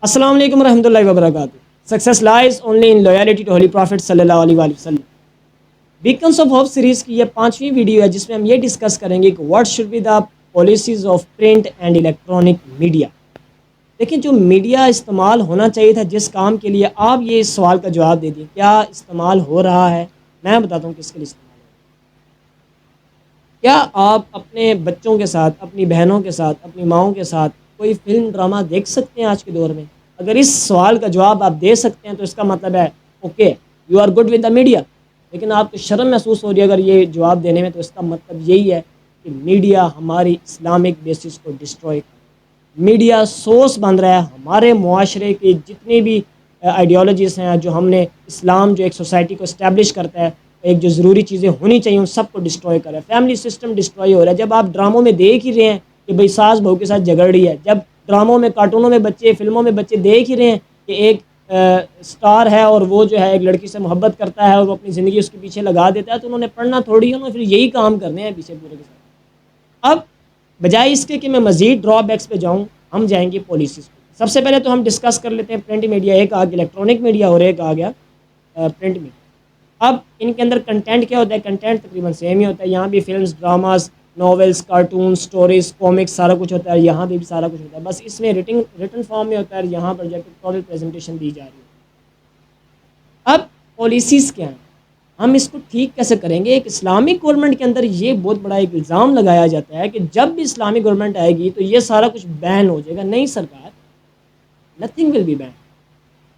السلام علیکم ورحمۃ اللہ وبرکاتہ. Success lies only in loyalty to holy prophet صلی اللہ علیہ وآلہ وسلم. بیکنس آف ہوپ سیریز کی یہ 5ویں ویڈیو ہے جس میں ہم یہ ڈسکس کریں گے کہ what should be the policies of print and electronic media. لیکن جو میڈیا استعمال ہونا چاہیے تھا جس کام کے لیے، آپ یہ اس سوال کا جواب دے دیں کیا استعمال ہو رہا ہے؟ میں بتاتا ہوں کس کے لیے استعمال ہو رہا ہے. کیا آپ اپنے بچوں کے ساتھ، اپنی بہنوں کے ساتھ، اپنی ماؤں کے ساتھ کوئی فلم ڈرامہ دیکھ سکتے ہیں آج کے دور میں؟ اگر اس سوال کا جواب آپ دے سکتے ہیں تو اس کا مطلب ہے okay you are good with the media. لیکن آپ کو شرم محسوس ہو رہی ہے اگر یہ جواب دینے میں، تو اس کا مطلب یہی ہے کہ میڈیا ہماری اسلامک بیسس کو ڈسٹروائے کر. میڈیا سورس بن رہا ہے ہمارے معاشرے کی جتنی بھی آئیڈیالوجیز ہیں، جو ہم نے اسلام جو ایک سوسائٹی کو اسٹیبلش کرتا ہے، ایک جو ضروری چیزیں ہونی چاہیے ان سب کو ڈسٹروائے کر رہا ہے. فیملی سسٹم ڈسٹروائے ہو رہا ہے. جب آپ ڈراموں میں دیکھ ہی رہے ہیں کہ بھئی ساس بہو کے ساتھ جھگڑ رہی ہے، جب ڈراموں میں، کارٹونوں میں بچے، فلموں میں بچے دیکھ ہی رہے ہیں کہ ایک سٹار ہے اور وہ جو ہے ایک لڑکی سے محبت کرتا ہے اور وہ اپنی زندگی اس کے پیچھے لگا دیتا ہے، تو انہوں نے پڑھنا تھوڑی ہے، انہوں نے پھر یہی کام کرنے ہیں پیچھے پورے کے ساتھ. اب بجائے اس کے کہ میں مزید ڈرا بیکس پہ جاؤں، ہم جائیں گے پالیسیز پہ. سب سے پہلے تو ہم ڈسکس کر لیتے ہیں پرنٹ میڈیا. ایک آ گیا الیکٹرانک میڈیا اور ایک آ گیا پرنٹ میڈیا. اب ان کے اندر کنٹینٹ کیا ہوتا ہے؟ کنٹینٹ تقریباً سیم ہی ہوتا ہے. یہاں بھی films, dramas, novels, cartoon, stories, comics سارا کچھ ہوتا ہے. یہاں بھی سارا کچھ ہوتا ہے، بس اس میں ریٹن فارم میں ہوتا ہے. یہاں پر جا کے ٹوٹل پریزنٹیشن دی جا رہی ہے. اب پالیسیز کیا ہیں؟ ہم اس کو ٹھیک کیسے کریں گے؟ ایک اسلامک گورنمنٹ کے اندر یہ بہت بڑا ایک الزام لگایا جاتا ہے کہ جب بھی اسلامک گورنمنٹ آئے گی تو یہ سارا کچھ بین ہو جائے گا. نہیں سرکار، نتھنگ ول بی بین.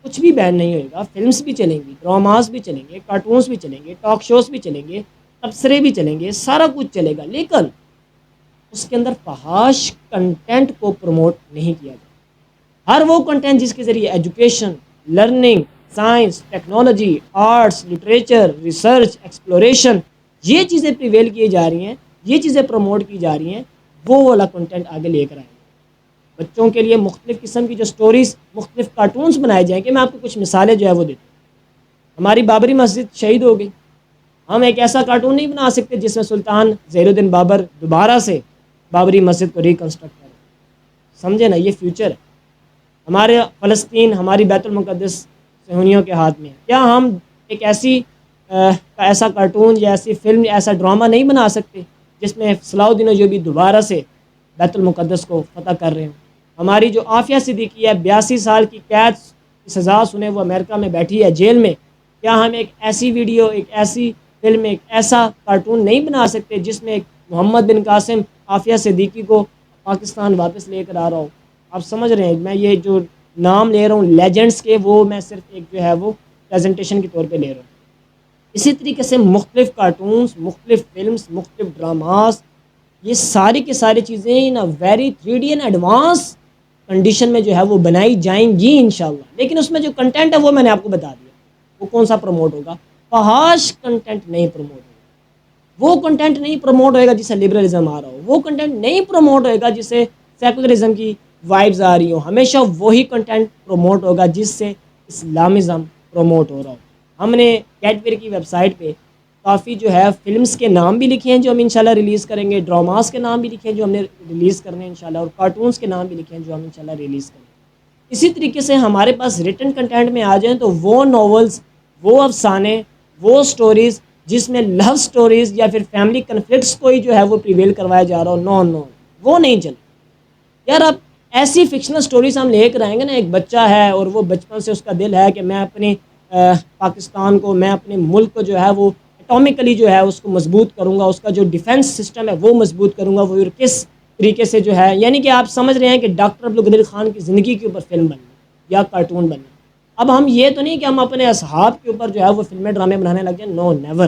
کچھ بھی بین نہیں ہوئے گا. فلمس بھی چلیں گی، ڈراماز بھی چلیں گے، کارٹونس بھی چلیں گے، ٹاک شوز بھی چلیں گے، تبصرے بھی چلیں گے، سارا کچھ چلے گا. لیکن اس کے اندر فحاش کنٹینٹ کو پروموٹ نہیں کیا جائے. ہر وہ کنٹینٹ جس کے ذریعے education, learning, science, technology, arts, literature, research, exploration, یہ چیزیں پریویل کی جا رہی ہیں، یہ چیزیں پروموٹ کی جا رہی ہیں، وہ والا کنٹینٹ آگے لے کر آئیں. بچوں کے لیے مختلف قسم کی جو سٹوریز، مختلف کارٹونز بنائے جائیں گے. میں آپ کو کچھ مثالیں جو ہے وہ دیتا ہوں. ہماری بابری مسجد شہید ہو گئی. ہم ایک ایسا کارٹون نہیں بنا سکتے جس میں سلطان زہیر الدین بابر دوبارہ سے بابری مسجد کو ریکنسٹرکٹ کریں. سمجھے نا، یہ فیوچر ہے. ہمارے فلسطین، ہماری بیت المقدس صہیونیوں کے ہاتھ میں ہے. کیا ہم ایک ایسا کارٹون یا ایسی فلم یا ایسا ڈرامہ نہیں بنا سکتے جس میں صلاح الدین ایوبی دوبارہ سے بیت المقدس کو فتح کر رہے ہوں؟ ہماری جو عافیہ صدیقی ہے، 82 سال کی قید کی سزا سنے وہ امریکہ میں بیٹھی ہے جیل میں. کیا ہم ایک ایسی ویڈیو، ایک ایسی فلم، ایک ایسا کارٹون نہیں بنا سکتے جس میں ایک محمد بن قاسم عافیہ صدیقی کو پاکستان واپس لے کر آ رہا ہو؟ آپ سمجھ رہے ہیں، میں یہ جو نام لے رہا ہوں لیجنڈس کے، وہ میں صرف ایک جو ہے وہ پریزنٹیشن کے طور پہ لے رہا ہوں. اسی طریقے سے مختلف کارٹونز، مختلف فلمز، مختلف ڈراماز، یہ ساری کی ساری چیزیں in very 3D and advance condition میں جو ہے وہ بنائی جائیں گی انشاءاللہ. لیکن اس میں جو کنٹینٹ ہے وہ میں نے آپ کو بتا دیا. وہ کون سا پروموٹ ہوگا؟ فحاش کنٹینٹ نہیں پروموٹ ہوگا. وہ کنٹینٹ نہیں پروموٹ ہوئے گا جسے لبرلزم آ رہا ہو. وہ کنٹینٹ نہیں پروموٹ ہوئے گا جسے سیکولرزم کی وائبز آ رہی ہوں. ہمیشہ وہی کنٹینٹ پروموٹ ہوگا جس سے اسلامزم پروموٹ ہو رہا ہو. ہم نے کیڈبری کی ویب سائٹ پہ کافی جو ہے فلمز کے نام بھی لکھے ہیں جو ہم انشاءاللہ ریلیز کریں گے، ڈراماز کے نام بھی لکھے ہیں جو ہم نے ریلیز کرنے ہیں انشاءاللہ، اور کارٹونز کے نام بھی لکھے ہیں جو ہم انشاءاللہ ریلیز کریں گے. اسی طریقے سے ہمارے پاس ریٹن کنٹینٹ میں آ جائیں تو وہ ناولز، وہ افسانے، وہ سٹوریز جس میں لو سٹوریز یا پھر فیملی کنفلکٹس کو ہی جو ہے وہ پریویل کروایا جا رہا ہو، نو وہ نہیں چلے. یار اب ایسی فکشنل سٹوریز ہم لے کر آئیں گے نا. ایک بچہ ہے اور وہ بچپن سے اس کا دل ہے کہ میں اپنے پاکستان کو، میں اپنے ملک کو جو ہے وہ اٹامکلی جو ہے اس کو مضبوط کروں گا، اس کا جو ڈیفنس سسٹم ہے وہ مضبوط کروں گا. وہ کس طریقے سے جو ہے، یعنی کہ آپ سمجھ رہے ہیں کہ ڈاکٹر عبدالقدیر خان کی زندگی کے اوپر فلم بنی یا کارٹون بنی. اب ہم یہ تو نہیں کہ ہم اپنے اصحاب کے اوپر جو ہے وہ فلمیں ڈرامے بنانے لگ جائیں. نو نیور،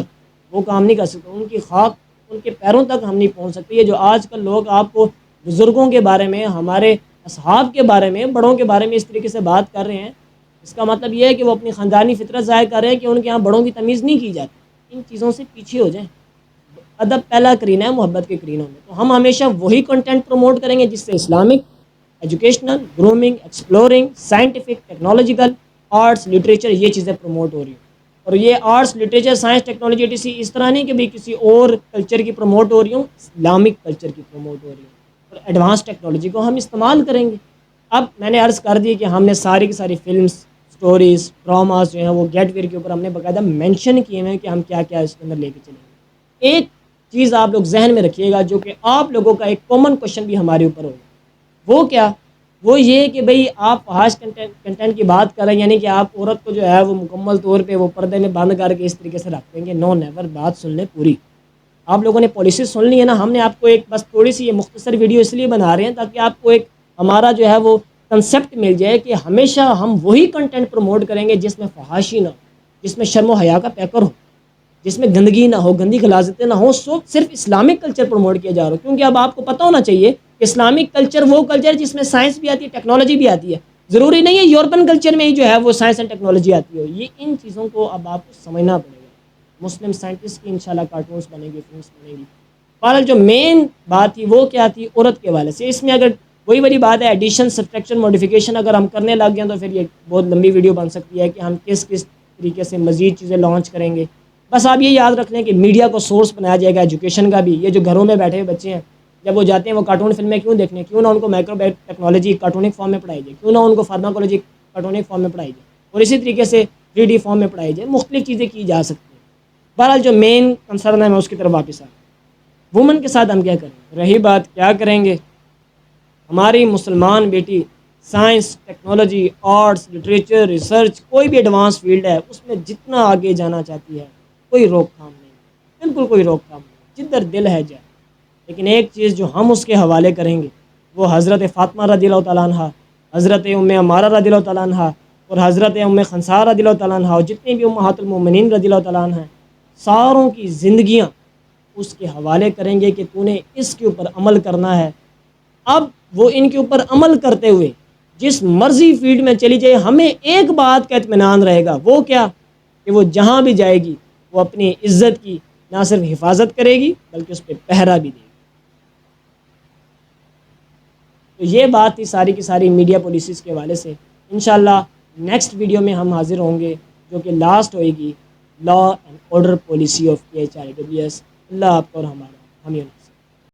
وہ کام نہیں کر سکتے. ان کی خاک ان کے پیروں تک ہم نہیں پہنچ سکتے. یہ جو آج کل لوگ آپ کو بزرگوں کے بارے میں، ہمارے اصحاب کے بارے میں، بڑوں کے بارے میں اس طریقے سے بات کر رہے ہیں، اس کا مطلب یہ ہے کہ وہ اپنی خاندانی فطرت ظاہر کر رہے ہیں کہ ان کے یہاں بڑوں کی تمیز نہیں کی جاتی. ان چیزوں سے پیچھے ہو جائیں. ادب پہلا کرینہ ہے محبت کے کرینوں میں. تو ہم ہمیشہ وہی کنٹینٹ پروموٹ کریں گے جس سے Islamic, educational, grooming, exploring, scientific, technological, arts, literature, یہ چیزیں پروموٹ ہو رہی ہیں. اور یہ آرٹس، لٹریچر، سائنس، ٹیکنالوجی اس طرح نہیں کہ بھی کسی اور کلچر کی پروموٹ ہو رہی ہوں، اسلامک کلچر کی پروموٹ ہو رہی ہے. اور ایڈوانس ٹیکنالوجی کو ہم استعمال کریں گے. اب میں نے عرض کر دی کہ ہم نے ساری کی ساری فلمز، سٹوریز، ڈراماز جو ہیں وہ گیٹ ویئر کے اوپر ہم نے باقاعدہ مینشن کیے ہوئے ہیں کہ ہم کیا کیا اس کے اندر لے کے چلیں گے. ایک چیز آپ لوگ ذہن میں رکھیے گا جو کہ آپ لوگوں کا ایک کامن کوشچن بھی ہمارے اوپر ہوگا، وہ کیا؟ وہ یہ کہ بھئی آپ فحش کنٹینٹ کی بات کر رہے ہیں، یعنی کہ آپ عورت کو جو ہے وہ مکمل طور پہ وہ پردے میں بند کر کے اس طریقے سے رکھ دیں گے. نو نیور. بات سن لیں پوری. آپ لوگوں نے پالیسی سن لی ہے نا. ہم نے آپ کو ایک بس تھوڑی سی یہ مختصر ویڈیو اس لیے بنا رہے ہیں تاکہ آپ کو ایک ہمارا جو ہے وہ کنسیپٹ مل جائے کہ ہمیشہ ہم وہی کنٹینٹ پروموٹ کریں گے جس میں فحاشی نہ ہو، جس میں شرم و حیا کا پیکر ہو، جس میں گندگی نہ ہو، گندی غلاظتیں نہ ہوں. صرف اسلامک کلچر پروموٹ کیا جا رہا ہو، کیونکہ اب آپ کو پتہ ہونا چاہیے کہ اسلامک کلچر وہ کلچر جس میں سائنس بھی آتی ہے، ٹیکنالوجی بھی آتی ہے. ضروری نہیں ہے یورپین کلچر میں ہی جو ہے وہ سائنس اینڈ ٹیکنالوجی آتی ہو. یہ ان چیزوں کو اب آپ کو سمجھنا پڑے گا. مسلم سائنٹسٹ کی انشاءاللہ کارٹونس بنے گی، فلمس بنے گی. بہرحال جو مین بات تھی وہ کیا تھی؟ عورت کے حوالے سے. اس میں اگر وہی بڑی بات ہے ایڈیشن، سبٹریکشن، ماڈیفیکیشن اگر ہم کرنے لگ گئے تو پھر یہ بہت لمبی ویڈیو بن سکتی ہے کہ ہم کس کس طریقے سے مزید چیزیں لانچ کریں گے. بس آپ یہ یاد رکھ لیں کہ میڈیا کو سورس بنایا جائے گا ایجوکیشن کا بھی. یہ جو گھروں میں بیٹھے ہوئے بچے ہیں جب وہ جاتے ہیں وہ کارٹون فلمیں کیوں دیکھنے؟ کیوں نہ ان کو مائکرو ٹیکنالوجی کارٹونک فارم میں پڑھائی جائے، کیوں نہ ان کو فارماکولوجی کارٹونک فارم میں پڑھائی جائے، اور اسی طریقے سے 3D فارم میں پڑھائی جائے. مختلف چیزیں کی جا سکتی ہیں. بہرحال جو مین کنسرن ہے میں اس کی طرف واپس آؤں. وومن کے ساتھ ہم کیا کریں؟ رہی بات کیا کریں گے، ہماری مسلمان بیٹی science, technology, arts, literature, research, کوئی بھی ایڈوانس فیلڈ ہے اس میں جتنا آگے جانا چاہتی ہے کوئی روک تھام نہیں، بالکل کوئی روک تھام نہیں، جدھر دل ہے جائے. لیکن ایک چیز جو ہم اس کے حوالے کریں گے وہ حضرت فاطمہ رضی اللہ تعالیٰ عنہ، حضرت ام عمارہ رضی اللہ تعالیٰ عنہ اور حضرت ام خنسا رضی اللہ تعالیٰ عنہ اور جتنی بھی امہات المومنین رضی اللہ تعالیٰ عنہ ہیں، ساروں کی زندگیاں اس کے حوالے کریں گے کہ تو نے اس کے اوپر عمل کرنا ہے. اب وہ ان کے اوپر عمل کرتے ہوئے جس مرضی فیلڈ میں چلی جائے، ہمیں ایک بات کا اطمینان رہے گا، وہ کیا؟ کہ وہ جہاں بھی جائے گی وہ اپنی عزت کی نہ صرف حفاظت کرے گی بلکہ اس پہ پہرا بھی دے گی. تو یہ بات تھی ساری کی ساری میڈیا پالیسیز کے حوالے سے. انشاءاللہ نیکسٹ ویڈیو میں ہم حاضر ہوں گے جو کہ لاسٹ ہوئے گی law and order policy of PHRAWS. اللہ آپ کو اور ہمارا ہمیں